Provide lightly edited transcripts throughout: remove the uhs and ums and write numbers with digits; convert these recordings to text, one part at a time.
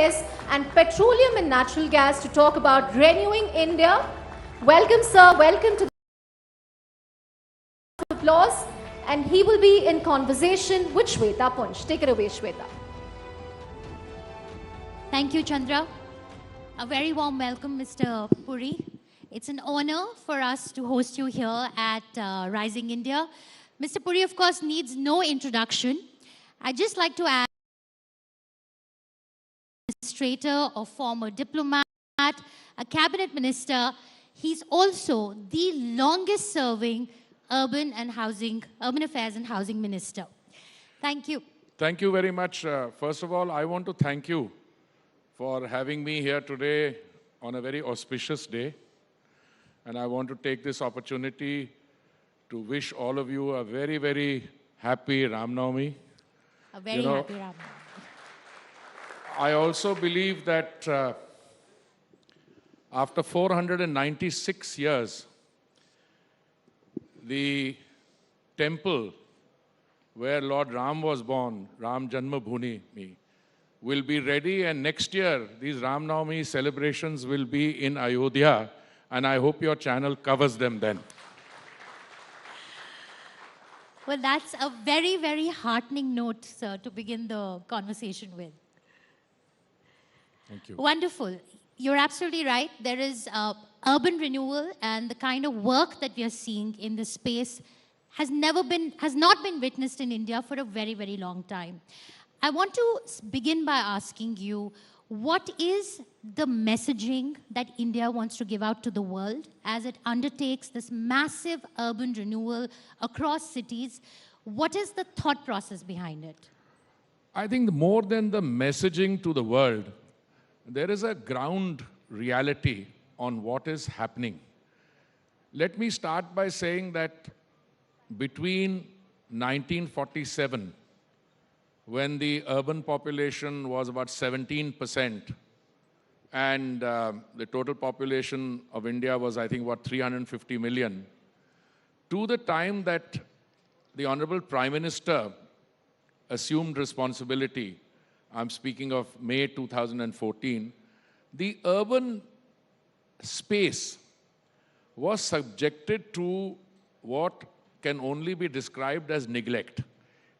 Railways and Petroleum and Natural Gas to talk about renewing India. Welcome, sir. Welcome to the applause. And he will be in conversation with Shweta Punch. Take it away, Shweta. Thank you, Chandra. A very warm welcome, Mr. Puri. It's an honor for us to host you here at Rising India. Mr. Puri, of course, needs no introduction. I'd just like to add administrator, a former diplomat, a cabinet minister. He's also the longest serving urban affairs and housing minister. Thank you. Thank you very much. First of all, I want to thank you for having me here today on a very auspicious day. And I want to take this opportunity to wish all of you a very, very happy Ram Navami. A very happy Ram Navami. I also believe that after 496 years, the temple where Lord Ram was born, Ram Janmabhoomi, will be ready, and next year these Ram Navami celebrations will be in Ayodhya, and I hope your channel covers them then. Well, that's a very, very heartening note, sir, to begin the conversation with. Thank you. Wonderful. You're absolutely right. There is urban renewal, and the kind of work that we are seeing in this space has not been witnessed in India for a very, very long time. I want to begin by asking you, what is the messaging that India wants to give out to the world as it undertakes this massive urban renewal across cities? What is the thought process behind it? I think more than the messaging to the world, there is a ground reality on what is happening. Let me start by saying that between 1947, when the urban population was about 17%, and the total population of India was, I think, what, 350 million, to the time that the Honorable Prime Minister assumed responsibility, I'm speaking of May 2014, the urban space was subjected to what can only be described as neglect.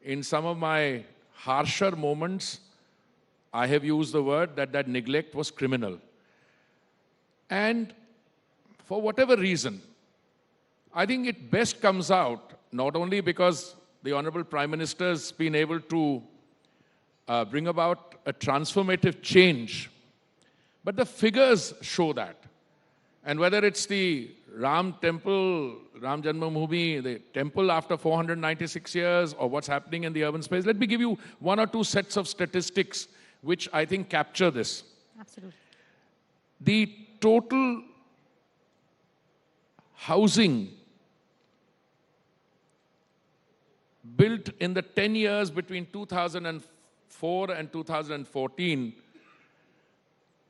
In some of my harsher moments, I have used the word that neglect was criminal. And for whatever reason, I think it best comes out, not only because the Honorable Prime Minister has been able to bring about a transformative change, but the figures show that. And whether it's the Ram temple, Ram Janmabhoomi, the temple after 496 years, or what's happening in the urban space, let me give you one or two sets of statistics which I think capture this. Absolutely. The total housing built in the 10 years between 2004 and 2014,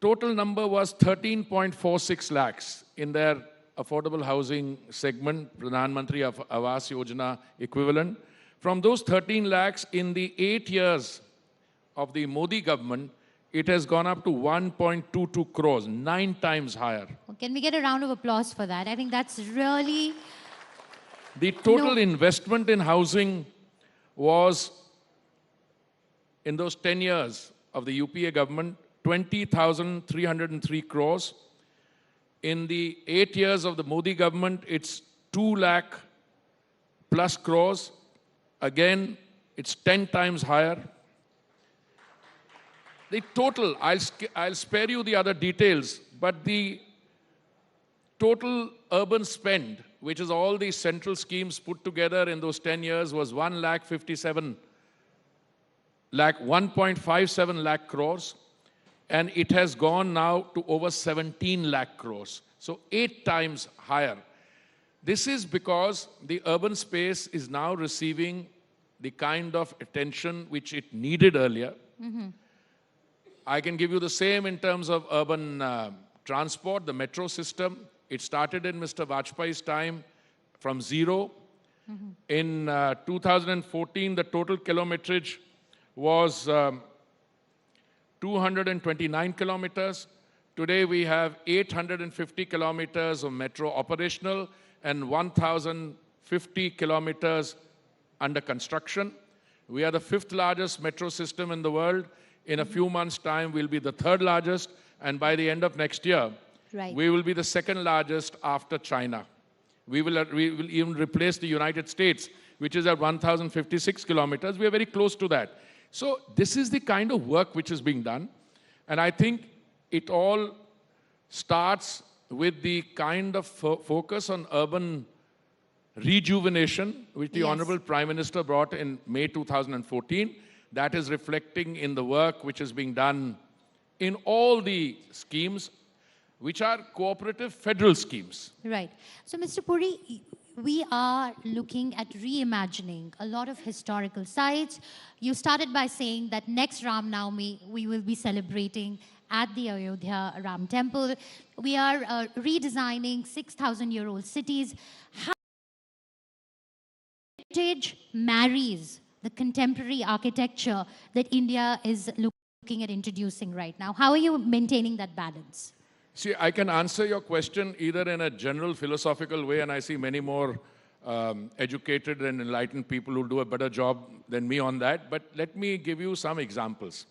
total number was 13.46 lakhs in their affordable housing segment, Pradhan Mantri Awas Yojana equivalent. From those 13 lakhs, in the 8 years of the Modi government, it has gone up to 1.22 crores, 9 times higher. Well, can we get a round of applause for that? I think that's really... The total investment in housing was, in those 10 years of the UPA government, 20,303 crores. In the 8 years of the Modi government, it's 2 lakh plus crores. Again, it's 10 times higher. The total, I'll spare you the other details, but the total urban spend, which is all the central schemes put together in those 10 years, was 1.57 lakh crores. And it has gone now to over 17 lakh crores. So 8 times higher. This is because the urban space is now receiving the kind of attention which it needed earlier. Mm-hmm. I can give you the same in terms of urban transport, the metro system. It started in Mr. Vajpayee's time from zero. Mm-hmm. In 2014, the total kilometrage was 229 kilometers. Today we have 850 kilometers of metro operational and 1,050 kilometers under construction. We are the 5th largest metro system in the world. In a few months' time, we'll be the 3rd largest. And by the end of next year, we will be the 2nd largest after China. We will even replace the United States, which is at 1,056 kilometers. We are very close to that. So this is the kind of work which is being done. And I think it all starts with the kind of focus on urban rejuvenation, which the Honorable Prime Minister brought in May 2014. That is reflecting in the work which is being done in all the schemes, which are cooperative federal schemes. Right. So, Mr. Puri, we are looking at reimagining a lot of historical sites. You started by saying that next Ram Navami, we will be celebrating at the Ayodhya Ram Temple. We are redesigning 6,000-year-old cities. How heritage marries the contemporary architecture that India is looking at introducing right now? How are you maintaining that balance? See, I can answer your question either in a general philosophical way, and I see many more educated and enlightened people who do a better job than me on that, but let me give you some examples.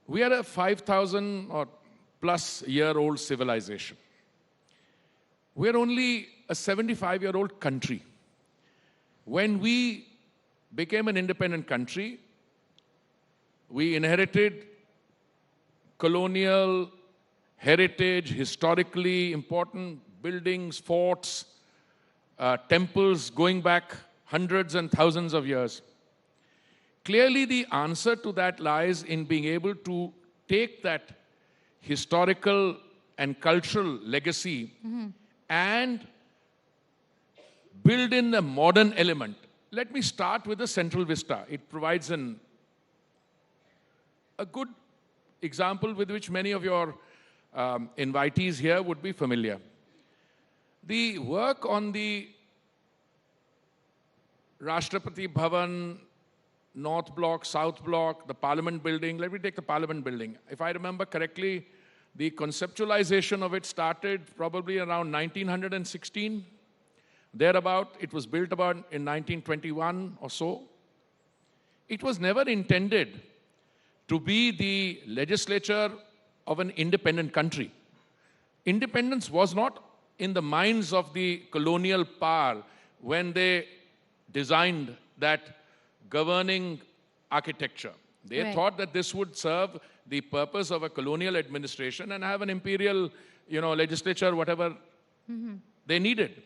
We are a 5,000 or plus year-old civilization. We are only a 75-year-old country. When we became an independent country, we inherited colonial heritage, historically important buildings, forts, temples going back hundreds and thousands of years. Clearly, the answer to that lies in being able to take that historical and cultural legacy and build in a modern element. Let me start with the Central Vista. It provides a good example with which many of your invitees here would be familiar. The work on the Rashtrapati Bhavan, North Block, South Block, the Parliament building. Let me take the Parliament building. If I remember correctly, the conceptualization of it started probably around 1916. Thereabout, it was built about in 1921 or so. It was never intended to be the legislature of an independent country. Independence was not in the minds of the colonial power when they designed that governing architecture. They thought that this would serve the purpose of a colonial administration and have an imperial, legislature, whatever they needed.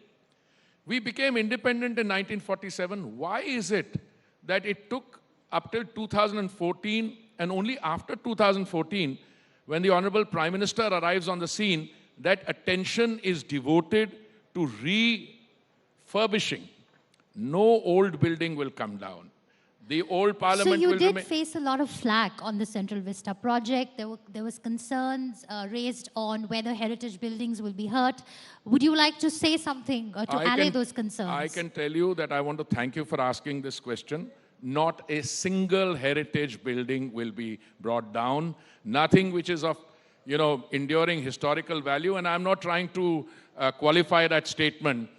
We became independent in 1947. Why is it that it took up till 2014, and only after 2014, when the Honorable Prime Minister arrives on the scene, that attention is devoted to refurbishing? No old building will come down. The old parliament will So you did face a lot of flack on the Central Vista project. There was concerns raised on whether heritage buildings will be hurt. Would you like to say something to allay those concerns? I can tell you that I want to thank you for asking this question. Not a single heritage building will be brought down. Nothing which is of, enduring historical value. And I'm not trying to qualify that statement.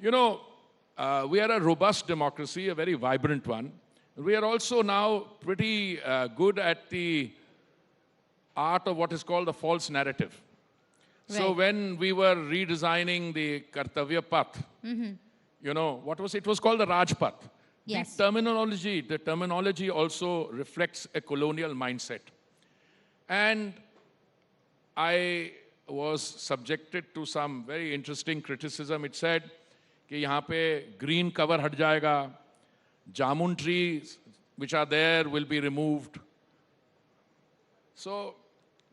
We are a robust democracy, a very vibrant one. We are also now pretty good at the art of what is called the false narrative. So when we were redesigning the Kartavya Path, what was it? It was called the Rajpath. Yes. The terminology also reflects a colonial mindset. And I was subjected to some very interesting criticism. It said कि यहाँ पे green cover हट जाएगा, jamun trees which are there will be removed. So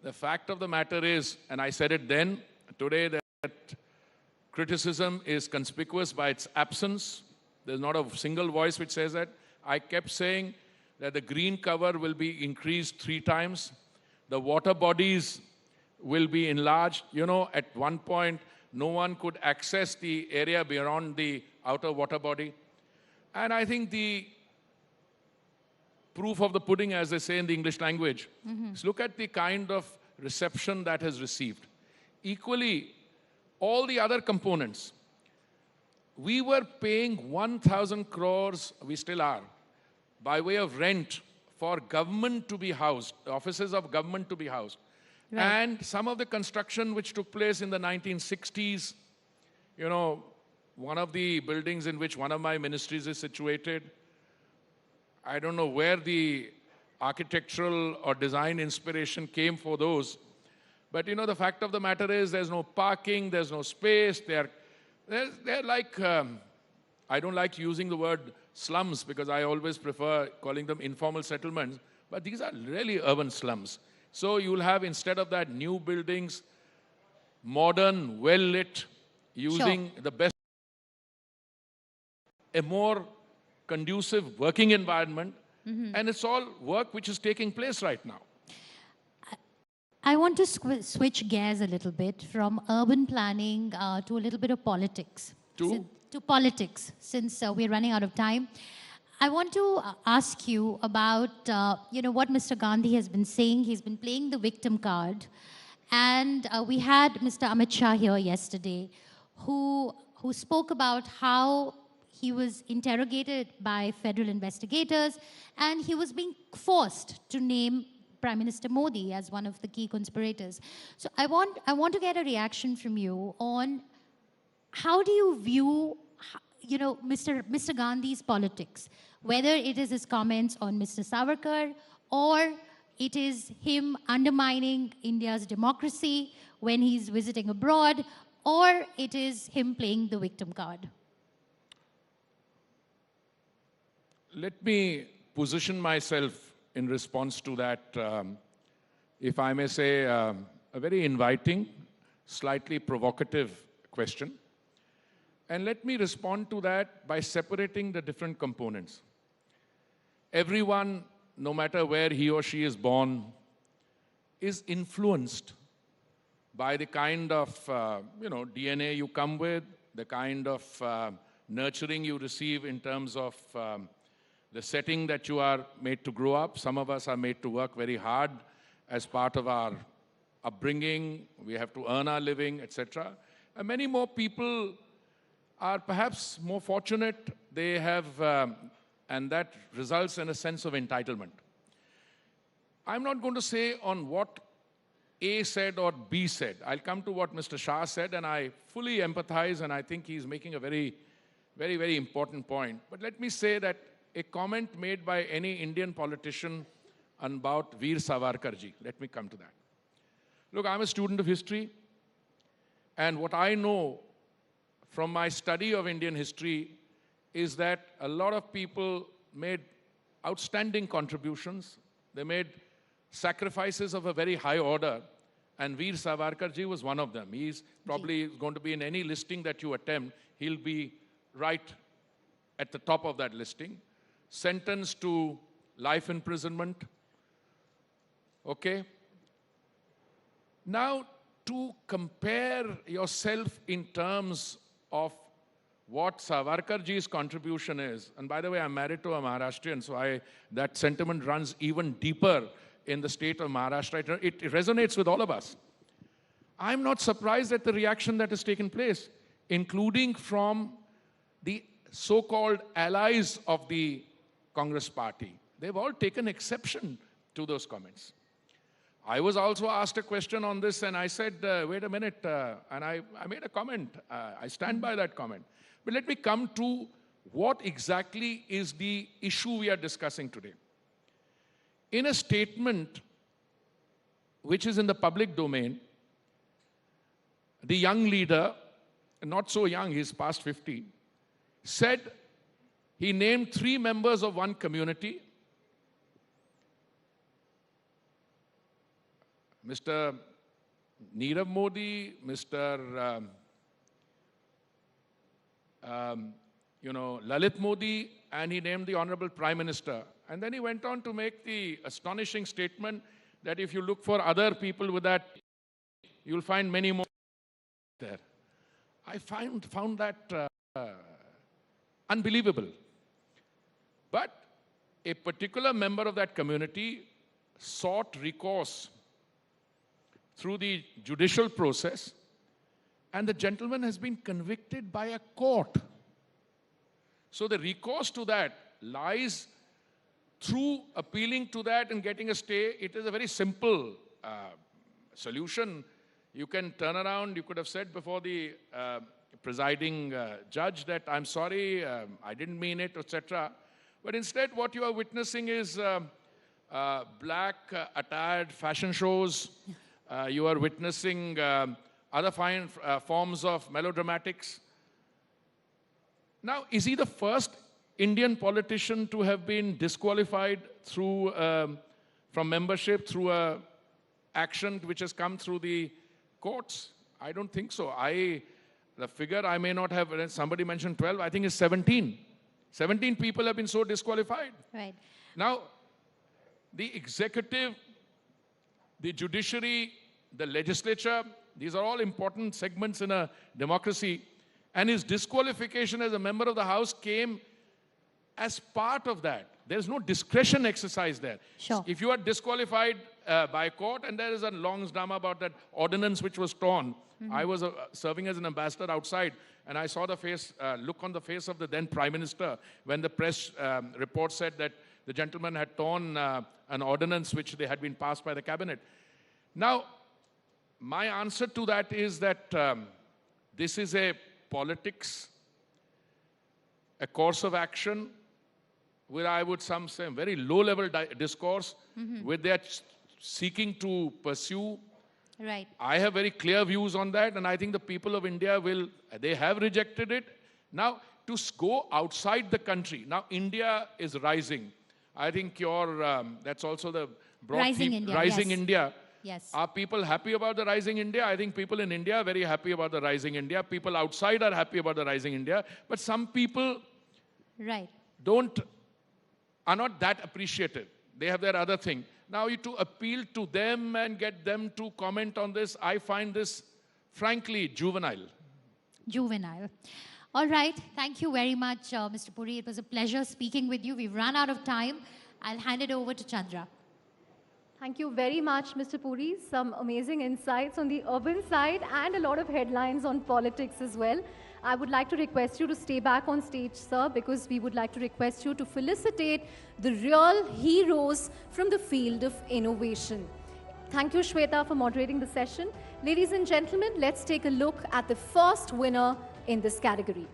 the fact of the matter is, and I said it then, today that criticism is conspicuous by its absence. There's not a single voice which says that. I kept saying that the green cover will be increased 3 times. The water bodies will be enlarged. At one point, no one could access the area beyond the outer water body. And I think the proof of the pudding, as they say in the English language, is look at the kind of reception that has received. Equally, all the other components. We were paying 1,000 crores, we still are, by way of rent for government to be housed, offices of government to be housed. Right. And some of the construction which took place in the 1960s, you know, one of the buildings in which one of my ministries is situated, I don't know where the architectural or design inspiration came for those. But, you know, the fact of the matter is there's no parking, there's no space. They're like, I don't like using the word slums because I always prefer calling them informal settlements. But these are really urban slums. So you'll have, instead of that, new buildings, modern, well-lit, using the best, a more conducive working environment, and it's all work which is taking place right now. I want to switch gears a little bit from urban planning to a little bit of politics. To politics, since we're running out of time. I want to ask you about what Mr. Gandhi has been saying. He's been playing the victim card. And we had Mr. Amit Shah here yesterday who spoke about how he was interrogated by federal investigators and he was being forced to name Prime Minister Modi as one of the key conspirators. So I want to get a reaction from you on how do you view Mr. Gandhi's politics, whether it is his comments on Mr. Savarkar or it is him undermining India's democracy when he's visiting abroad, or it is him playing the victim card? Let me position myself in response to that, if I may say, a very inviting, slightly provocative question. And let me respond to that by separating the different components. Everyone, no matter where he or she is born, is influenced by the kind of DNA you come with, the kind of nurturing you receive in terms of the setting that you are made to grow up. Some of us are made to work very hard as part of our upbringing. We have to earn our living, etc. And many more people are perhaps more fortunate. They have, and that results in a sense of entitlement. I'm not going to say on what A said or B said. I'll come to what Mr. Shah said, and I fully empathize, and I think he's making a very, very, very important point. But let me say that a comment made by any Indian politician about Veer Savarkarji. Let me come to that. Look, I'm a student of history, and what I know from my study of Indian history is that a lot of people made outstanding contributions. They made sacrifices of a very high order, and Veer Savarkarji was one of them. He's probably going to be in any listing that you attempt, he'll be right at the top of that listing. Sentenced to life imprisonment. Okay? Now, to compare yourself in terms of what Savarkarji's contribution is, and by the way, I'm married to a Maharashtrian, so that sentiment runs even deeper in the state of Maharashtra. It resonates with all of us. I'm not surprised at the reaction that has taken place, including from the so-called allies of the Congress party. They've all taken exception to those comments. I was also asked a question on this, and I said, wait a minute, and I made a comment. I stand by that comment. But let me come to what exactly is the issue we are discussing today. In a statement which is in the public domain, the young leader, not so young, he's past 50, said he named 3 members of one community, Mr. Nirav Modi, Mr. Lalit Modi, and he named the Honorable Prime Minister. And then he went on to make the astonishing statement that if you look for other people with that, you'll find many more there. I found that unbelievable. But a particular member of that community sought recourse through the judicial process, and the gentleman has been convicted by a court. So the recourse to that lies through appealing to that and getting a stay. It is a very simple solution. You can turn around, you could have said before the presiding judge that I'm sorry, I didn't mean it, etc. But instead what you are witnessing is black attired fashion shows. You are witnessing other fine forms of melodramatics. Now, is he the first Indian politician to have been disqualified through, from membership through a action which has come through the courts? I don't think so. The figure I may not have, somebody mentioned 12, I think it's 17. 17 people have been so disqualified. Right. Now, the executive, the judiciary, the legislature, these are all important segments in a democracy. And his disqualification as a member of the House came as part of that. There's no discretion exercise there. Sure. If you are disqualified by court, and there is a long drama about that ordinance which was torn. I was serving as an ambassador outside, and I saw the look on the face of the then Prime Minister when the press report said that the gentleman had torn an ordinance which they had been passed by the cabinet. Now, my answer to that is that this is a politics, a course of action, where I would say very low-level discourse, where they are seeking to pursue. Right. I have very clear views on that, and I think the people of India they have rejected it. Now, to go outside the country, now India is rising. I think that's also the broad Rising theme, India, Rising yes. India. Yes. Are people happy about the Rising India? I think people in India are very happy about the Rising India. People outside are happy about the Rising India. But some people Right. are not that appreciative. They have their other thing. Now, to appeal to them and get them to comment on this, I find this, frankly, juvenile. Juvenile. All right. Thank you very much, Mr. Puri. It was a pleasure speaking with you. We've run out of time. I'll hand it over to Chandra. Thank you very much, Mr. Puri. Some amazing insights on the urban side and a lot of headlines on politics as well. I would like to request you to stay back on stage, sir, because we would like to request you to felicitate the real heroes from the field of innovation. Thank you, Shweta, for moderating the session. Ladies and gentlemen, let's take a look at the first winner in this category.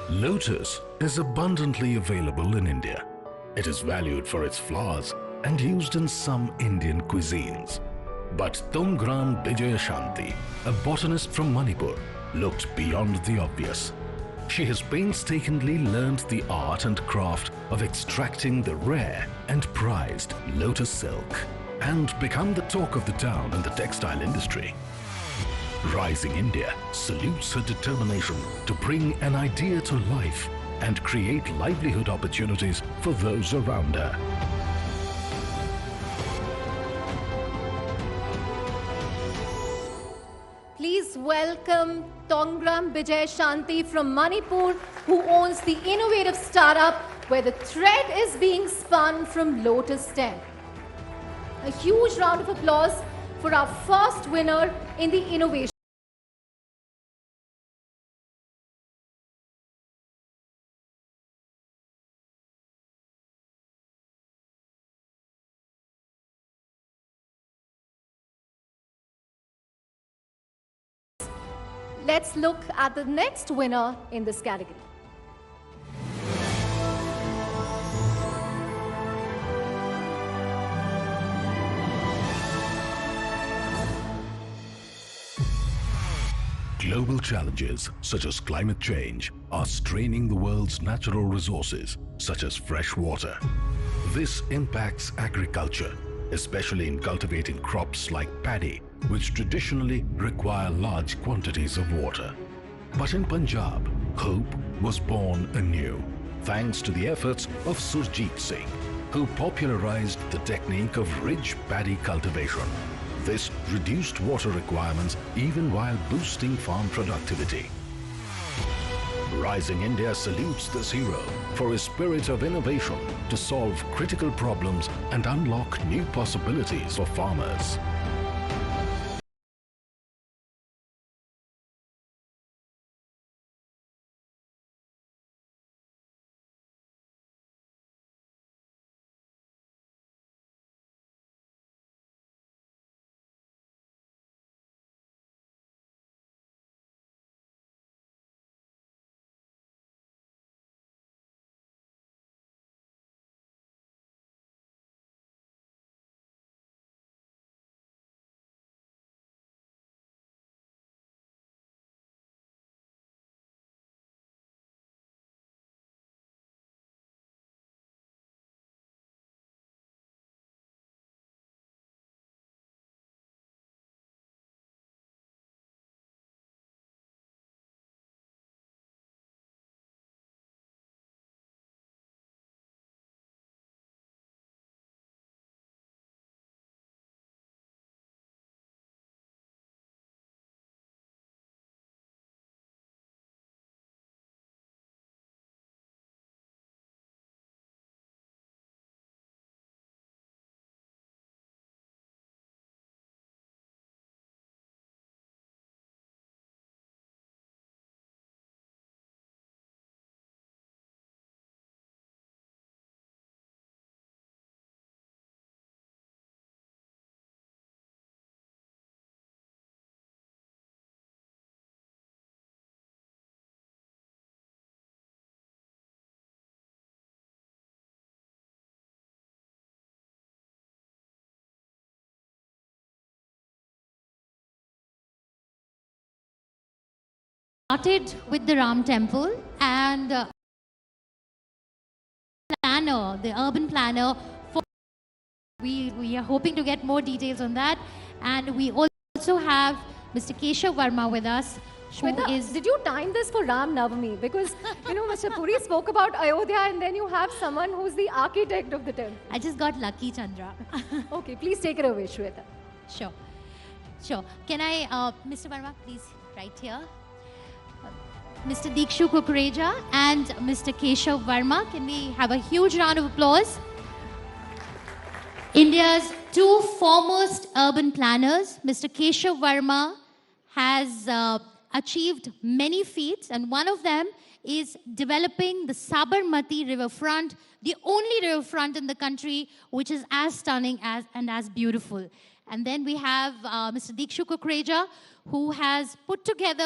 Lotus is abundantly available in India. It is valued for its flowers and used in some Indian cuisines. But Tongram Bijayashanti, a botanist from Manipur, looked beyond the obvious. She has painstakingly learned the art and craft of extracting the rare and prized lotus silk and become the talk of the town in the textile industry. Rising India salutes her determination to bring an idea to life and create livelihood opportunities for those around her. Please welcome Tongram Bijayashanti from Manipur, who owns the innovative startup where the thread is being spun from lotus stem. A huge round of applause for our first winner in the innovation. Let's look at the next winner in this category. Global challenges such as climate change are straining the world's natural resources, such as fresh water. This impacts agriculture, especially in cultivating crops like paddy, which traditionally require large quantities of water. But in Punjab, hope was born anew, thanks to the efforts of Surjit Singh, who popularized the technique of ridge paddy cultivation. This reduced water requirements even while boosting farm productivity. Rising India salutes this hero for his spirit of innovation to solve critical problems and unlock new possibilities for farmers. Started with the Ram Temple and the urban planner. We are hoping to get more details on that. And we also have Mr. Keshav Verma with us. Shweta, did you time this for Ram Navami? Because, you know, Mr. Puri spoke about Ayodhya and then you have someone who's the architect of the temple. I just got lucky, Chandra. Okay, please take it away, Shweta. Sure. Sure. Can I, Mr. Verma, please, right here. Mr. Dikshu Kukreja and Mr. Keshav Verma. Can we have a huge round of applause? India's two foremost urban planners, Mr. Keshav Verma has achieved many feats, and one of them is developing the Sabarmati riverfront, the only riverfront in the country which is as stunning and as beautiful. And then we have Mr. Dikshu Kukreja, who has put together